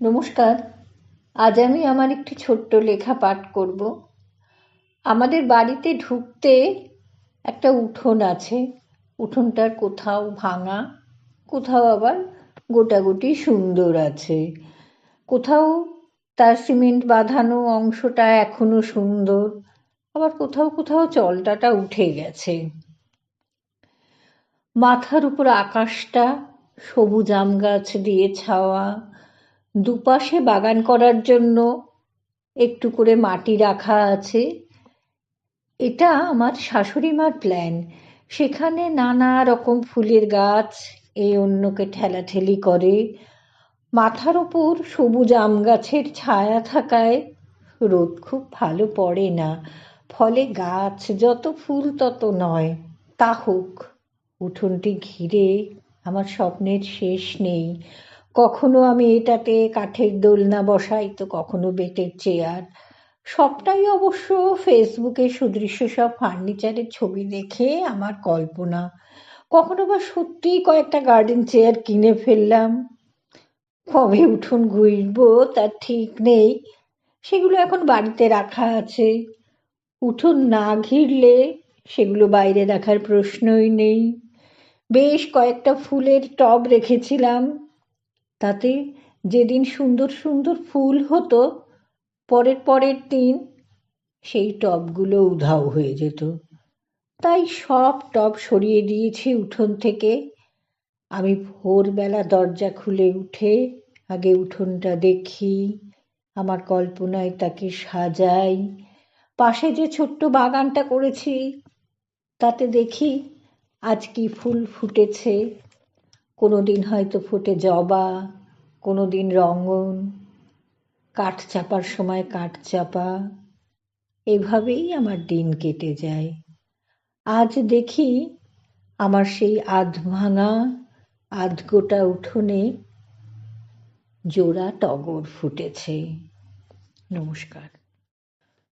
নমস্কার। আজ আমি আমার একটি ছোট্ট লেখা পাঠ করব। আমাদের বাড়িতে ঢুকতে একটা উঠোন আছে। উঠোনটার কোথাও ভাঙা, কোথাও আবার গোটাগুটি সুন্দর আছে। কোথাও তার সিমেন্ট বাঁধানো অংশটা এখনো সুন্দর, আবার কোথাও কোথাও চলটাটা উঠে গেছে। মাথার উপর আকাশটা সবুজ আম গাছ দিয়ে ছাওয়া, দুপাশে বাগান করার জন্য একটু করে মাটি রাখা আছে। এটা আমার শাশুড়ি মার প্ল্যান। সেখানে নানা রকম ফুলের গাছ এই অন্যকে ঠেলাঠেলি করে। মাথার ওপর সবুজ আম গাছের ছায়া থাকায় রোদ খুব ভালো পড়ে না, ফলে গাছ যত ফুল তত নয়। তা হোক, উঠোনটি ঘিরে আমার স্বপ্নের শেষ নেই। কখনো আমি এটাতে কাঠের দোলনা বসাই, তো কখনো বেতের চেয়ার। সবটাই অবশ্য ফেসবুকে সুদৃশ্য সব ফার্নিচারের ছবি দেখে আমার কল্পনা। কখনো বা সত্যিই কয়েকটা গার্ডেন চেয়ার কিনে ফেললাম। কবে উঠোন ঘুরবো তার ঠিক নেই, সেগুলো এখন বাড়িতে রাখা আছে। উঠোন না ঘিরলে সেগুলো বাইরে রাখার প্রশ্নই নেই। বেশ কয়েকটা ফুলের টব রেখেছিলাম, তাতে যেদিন সুন্দর সুন্দর ফুল হতো, পরের পরের দিন সেই টবগুলো উধাও হয়ে যেত। তাই সব টব সরিয়ে দিয়েছি উঠোন থেকে। আমি ভোরবেলা দরজা খুলে উঠে আগে উঠোনটা দেখি, আমার কল্পনায় তাকে সাজাই। পাশে যে ছোট্ট বাগানটা করেছি তাতে দেখি আজ কি ফুল ফুটেছে। কোনো দিন হয়তো ফোটে জবা, কোনো দিন রঙন, কাঠ চাপার সময় কাঠ চাপা। এভাবেই আমার দিন কেটে যায়। আজ দেখি আমার সেই আধ ভাঙা আধ গোটা উঠোনে জোড়া টগর ফুটেছে। নমস্কার।